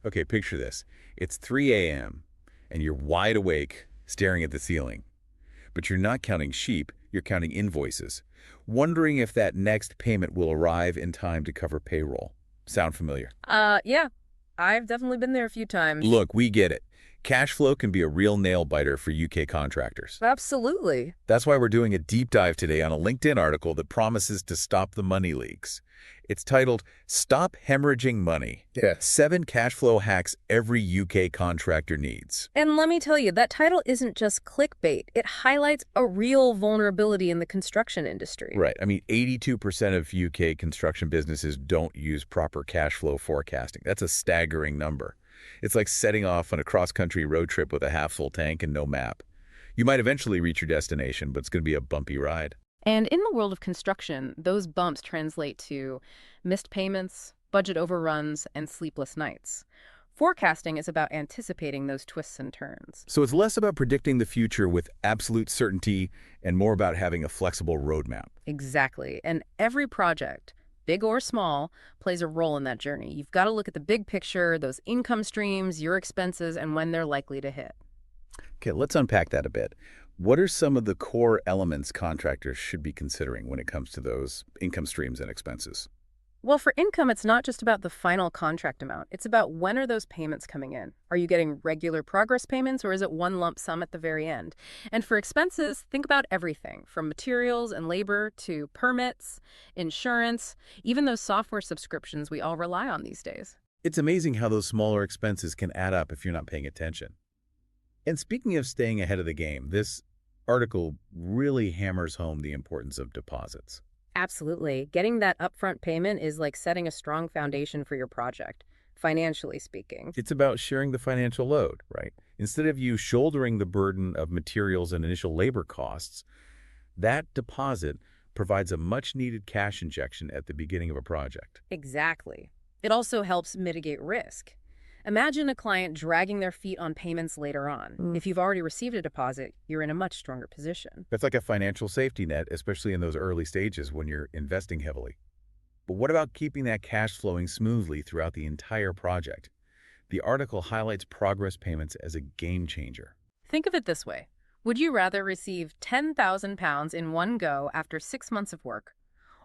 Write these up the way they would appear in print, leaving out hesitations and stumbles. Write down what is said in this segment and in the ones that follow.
Okay, picture this. It's 3 a.m. and you're wide awake, staring at the ceiling. But you're not counting sheep, you're counting invoices, wondering if that next payment will arrive in time to cover payroll. Sound familiar? Yeah. I've definitely been there a few times. Look, we get it. Cash flow can be a real nail-biter for UK contractors. Absolutely. That's why we're doing a deep dive today on a LinkedIn article that promises to stop the money leaks. It's titled, Stop Hemorrhaging Money. Yes. 7 Cash Flow Hacks Every UK Contractor Needs. And let me tell you, that title isn't just clickbait. It highlights a real vulnerability in the construction industry. Right. I mean, 82% of UK construction businesses don't use proper cash flow forecasting. That's a staggering number. It's like setting off on a cross-country road trip with a half-full tank and no map. You might eventually reach your destination, but it's going to be a bumpy ride. And in the world of construction, those bumps translate to missed payments, budget overruns, and sleepless nights. Forecasting is about anticipating those twists and turns. So it's less about predicting the future with absolute certainty and more about having a flexible roadmap. Exactly. And every project, big or small, plays a role in that journey. You've got to look at the big picture, those income streams, your expenses, and when they're likely to hit. Okay, let's unpack that a bit. What are some of the core elements contractors should be considering when it comes to those income streams and expenses? Well, for income, it's not just about the final contract amount. It's about when are those payments coming in? Are you getting regular progress payments, or is it one lump sum at the very end? And for expenses, think about everything from materials and labor to permits, insurance, even those software subscriptions we all rely on these days. It's amazing how those smaller expenses can add up if you're not paying attention. And speaking of staying ahead of the game, this article really hammers home the importance of deposits. Absolutely. Getting that upfront payment is like setting a strong foundation for your project, financially speaking. It's about sharing the financial load, right? Instead of you shouldering the burden of materials and initial labor costs, that deposit provides a much-needed cash injection at the beginning of a project. Exactly. It also helps mitigate risk. Imagine a client dragging their feet on payments later on. If you've already received a deposit, you're in a much stronger position. That's like a financial safety net, especially in those early stages when you're investing heavily. But what about keeping that cash flowing smoothly throughout the entire project? The article highlights progress payments as a game changer. Think of it this way. Would you rather receive £10,000 in one go after 6 months of work,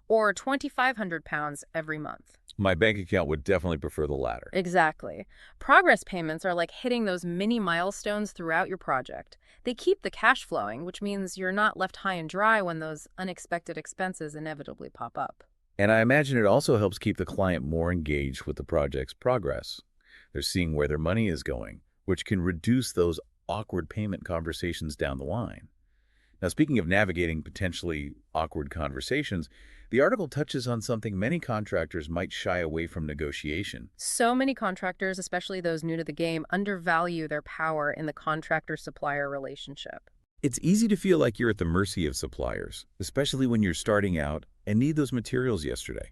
or £2,500 every month? My bank account would definitely prefer the latter. Exactly. Progress payments are like hitting those mini milestones throughout your project. They keep the cash flowing, which means you're not left high and dry when those unexpected expenses inevitably pop up. And I imagine it also helps keep the client more engaged with the project's progress. They're seeing where their money is going, which can reduce those awkward payment conversations down the line. Now, speaking of navigating potentially awkward conversations, the article touches on something many contractors might shy away from negotiation. So many contractors, especially those new to the game, undervalue their power in the contractor-supplier relationship. It's easy to feel like you're at the mercy of suppliers, especially when you're starting out and need those materials yesterday.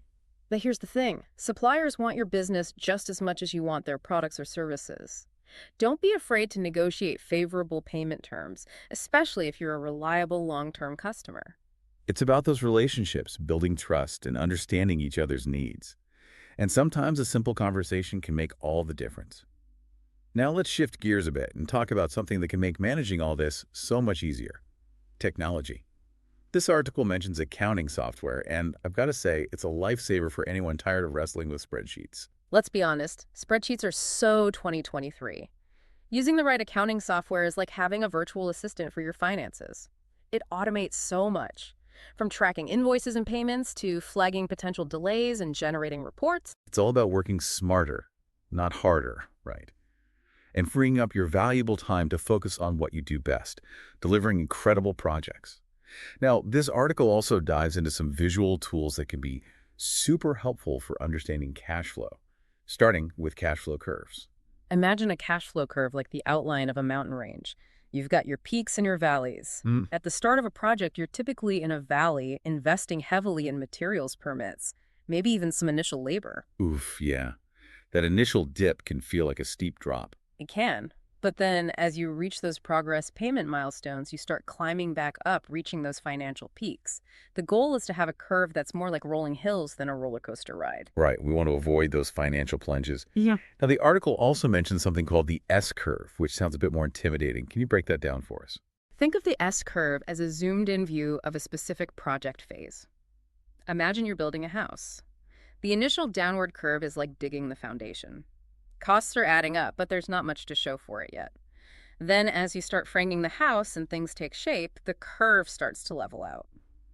But here's the thing. Suppliers want your business just as much as you want their products or services. Don't be afraid to negotiate favorable payment terms, especially if you're a reliable long-term customer. It's about those relationships, building trust, and understanding each other's needs. And sometimes a simple conversation can make all the difference. Now let's shift gears a bit and talk about something that can make managing all this so much easier: technology. This article mentions accounting software, and I've got to say, it's a lifesaver for anyone tired of wrestling with spreadsheets. Let's be honest, spreadsheets are so 2023. Using the right accounting software is like having a virtual assistant for your finances. It automates so much, from tracking invoices and payments to flagging potential delays and generating reports. It's all about working smarter, not harder, right? And freeing up your valuable time to focus on what you do best, delivering incredible projects. Now, this article also dives into some visual tools that can be super helpful for understanding cash flow, starting with cash flow curves. Imagine a cash flow curve like the outline of a mountain range. You've got your peaks and your valleys. At the start of a project, you're typically in a valley, investing heavily in materials permits, maybe even some initial labor. Oof, yeah. That initial dip can feel like a steep drop. It can, But then as you reach those progress payment milestones, you start climbing back up, reaching those financial peaks. The goal is to have a curve that's more like rolling hills than a roller coaster ride. Right, we want to avoid those financial plunges. Yeah. Now, the article also mentions something called the S-curve, which sounds a bit more intimidating. Can you break that down for us? Think of the S-curve as a zoomed-in view of a specific project phase. Imagine you're building a house. The initial downward curve is like digging the foundation. Costs are adding up, but there's not much to show for it yet. Then, as you start framing the house and things take shape, the curve starts to level out.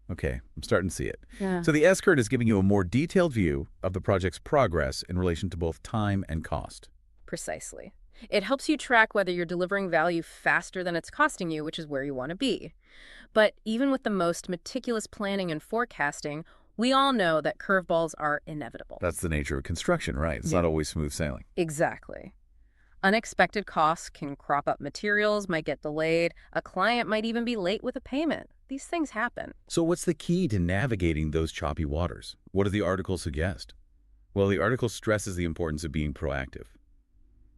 Okay, I'm starting to see it. Yeah. So the S-curve is giving you a more detailed view of the project's progress in relation to both time and cost. Precisely. It helps you track whether you're delivering value faster than it's costing you, which is where you want to be. But even with the most meticulous planning and forecasting, we all know that curveballs are inevitable. That's the nature of construction, right? It's Yeah. not always smooth sailing. Exactly. Unexpected costs can crop up, materials might get delayed, a client might even be late with a payment. These things happen. So what's the key to navigating those choppy waters? What do the articles suggest? Well, the article stresses the importance of being proactive.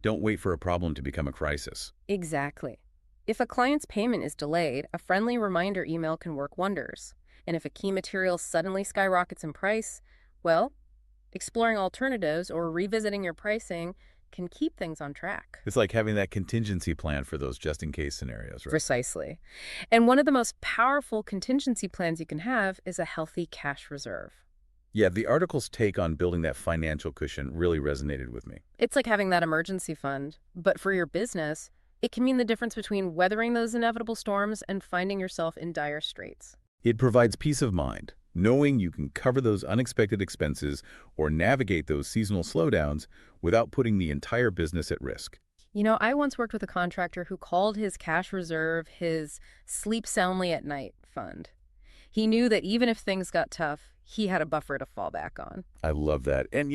Don't wait for a problem to become a crisis. Exactly. If a client's payment is delayed, a friendly reminder email can work wonders. And if a key material suddenly skyrockets in price, well, exploring alternatives or revisiting your pricing can keep things on track. It's like having that contingency plan for those just-in-case scenarios, right? Precisely. And one of the most powerful contingency plans you can have is a healthy cash reserve. Yeah, the article's take on building that financial cushion really resonated with me. It's like having that emergency fund, but for your business, it can mean the difference between weathering those inevitable storms and finding yourself in dire straits. It provides peace of mind, knowing you can cover those unexpected expenses or navigate those seasonal slowdowns without putting the entire business at risk. You know, I once worked with a contractor who called his cash reserve his sleep soundly at night fund. He knew that even if things got tough, he had a buffer to fall back on. I love that. And,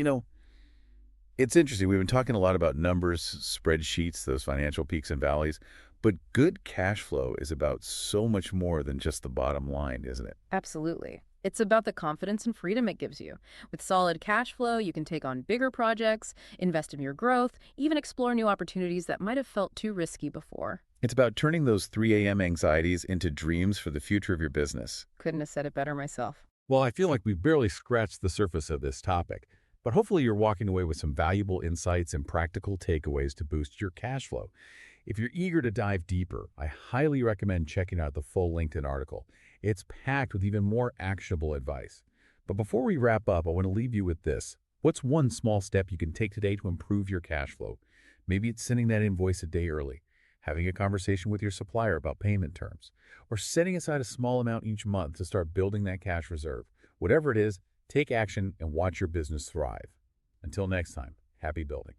it's interesting. We've been talking a lot about numbers, spreadsheets, those financial peaks and valleys, but good cash flow is about so much more than just the bottom line, isn't it? Absolutely. It's about the confidence and freedom it gives you. With solid cash flow, you can take on bigger projects, invest in your growth, even explore new opportunities that might have felt too risky before. It's about turning those 3 a.m. anxieties into dreams for the future of your business. Couldn't have said it better myself. Well, I feel like we've barely scratched the surface of this topic, but hopefully you're walking away with some valuable insights and practical takeaways to boost your cash flow. If you're eager to dive deeper, I highly recommend checking out the full LinkedIn article. It's packed with even more actionable advice. But before we wrap up, I want to leave you with this. What's one small step you can take today to improve your cash flow? Maybe it's sending that invoice a day early, having a conversation with your supplier about payment terms, or setting aside a small amount each month to start building that cash reserve. Whatever it is, take action and watch your business thrive. Until next time, happy building.